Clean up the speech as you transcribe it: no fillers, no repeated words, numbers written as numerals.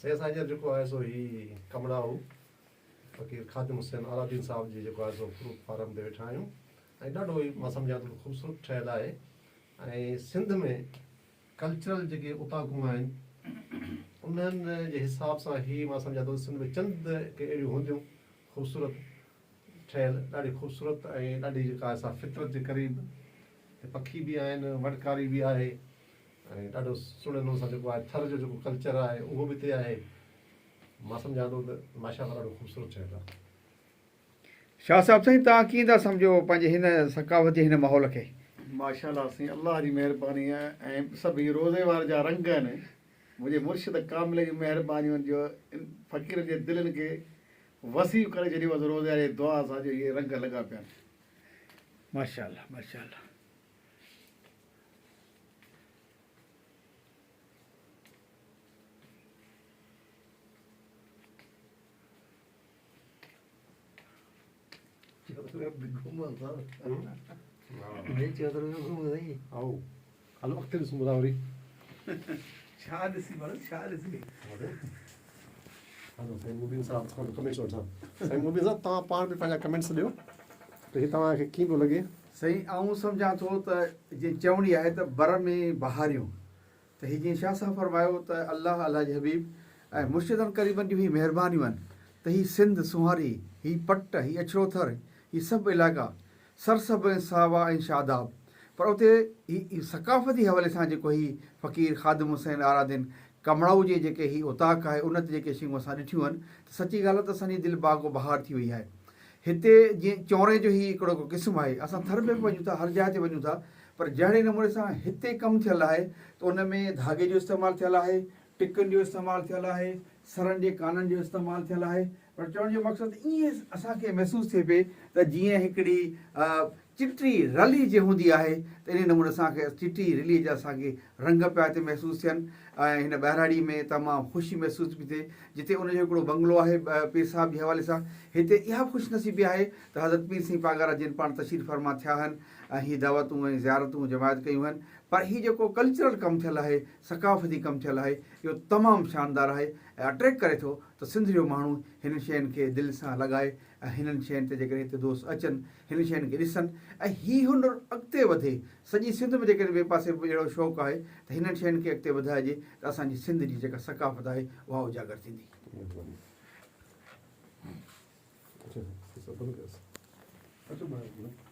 से असां हींअर जेको आहे सो ही कमरा हो फ़कीर ख़ादिम हुसैन आलादीन साहिब जी जेको आहे सो फ्रूट फार्म ते वेठा आहियूं ऐं ॾाढो ई मां सम्झां थो ख़ूबसूरत ठहियलु आहे ऐं सिंध में कल्चरल जेके उताकूं आहिनि उन्हनि जे हिसाब सां ही मां सम्झां थो सिंध में चंद के अहिड़ियूं हूंदियूं ख़ूबसूरत ठहियलु ॾाढी ख़ूबसूरत ऐं ॾाढी जेका असां फितरत जे क़रीब पखी बि आहिनि वटकारी बि आहे ऐं ॾाढो सुहिणे नमूने सां जेको आहे थर जो जेको कल्चर आहे उहो बि हिते आहे मां सम्झां थो त माशाअल्लाह ॾाढो ख़ूबसूरत ठहियलु आहे। शाह साहिब साईं तव्हां कीअं था सम्झो पंहिंजे हिन सकाफ़ती हिन माहौल खे? माशाअल्लाह साईं अल्लाह जी महिरबानी आहे ऐं सभु ही रोज़े वार जा रंग आहिनि मुंहिंजे मुर्शिद कामिल जी महिरबानियुनि जो फ़क़ीर जे दिलनि खे वसी करे छॾियो आहे रोज़े वारे दुआ सां जो इहे रंग लॻा पिया आहिनि। माशाअल्लाह माशाअल्लाह। आओ हलो अॻिते ॾिसूं ॿुधा वरी छा ॾिसी माण्हू छा ॾिसी हलो साईं मुबीन साहब खां कमेंट्स वठां साईं मुबीन साहब तव्हां पाण बि पंहिंजा कमेंट्स ॾियो त हीअ तव्हांखे कीअं पियो लॻे? साईं आऊं सम्झां थो त जीअं चवणी आहे त बर में बहारियूं त हीअ जीअं शाह साहब फरमायो त अलाह अलाह जे हबीब ऐं मुर्शिदनि क़रीबनि जूं ही महिरबानियूं आहिनि त हीअ सिंध सुहारी हीअ पट हीअ अछरोथर हीअ सभु इलाइक़ा सरसब ऐं सावा ऐं शादाब पर उते ही सकाफ़ती हवाले सां जेको ही फ़क़ीर ख़ादिम हुसैन आरादीन कमड़ाऊ जे जेके ही उताक आहे उन ते जेके शयूं असां ॾिठियूं आहिनि त सची ॻाल्हि आहे त असांजी दिलि बाग़ो बहार थी वई आहे। हिते जीअं चौरे जो ही हिकिड़ो क़िस्म आहे असां थर में बि वञूं था हर जाइ ते वञूं था पर जहिड़े नमूने सां हिते कमु थियलु आहे त उन में धागे जो इस्तेमालु थियलु आहे टिकुनि जो इस्तेमालु थियलु आहे सरनि जे काननि जो इस्तेमालु थियलु आहे पर चवण जो मक़सदु ईअं असांखे महसूसु थिए पिए त जीअं हिकिड़ी चिटी रली जे हूंदी आहे त इन नमूने असांखे चिटी रली जा असांखे रंग पिया हिते महसूसु थियनि ऐं हिन बहिराड़ी में तमामु ख़ुशी महसूसु पई थिए जिते उनजो हिकिड़ो बंगलो आहे पीर साहिब जे हवाले सां हिते इहा ख़ुशनसीबी आहे त हज़रत पीर सिंह पागारा जिन पाण तशरीफ़ फरमा थिया आहिनि ऐं हीअ दावतूं ऐं ज़ियारतूं जमायत कयूं आहिनि पर हीअ जेको कल्चरल कमु थियलु आहे सकाफ़ती कमु थियलु आहे इहो तमामु शानदारु आहे ऐं अट्रैक्ट करे थो त सिंध जो माण्हू हिन शयुनि खे दिलि सां लॻाए ऐं हिननि शयुनि ते जेकॾहिं हिते दोस्त अचनि हिन शयुनि खे ॾिसनि ऐं हीअ हुनर अॻिते वधे सॼी सिंध में जेकॾहिं ॿिए पासे अहिड़ो शौक़ु आहे त हिननि शयुनि खे अॻिते वधाइजे त असांजी सिंध जी जेका सकाफ़त आहे उहा उजागर थींदी। अच्छा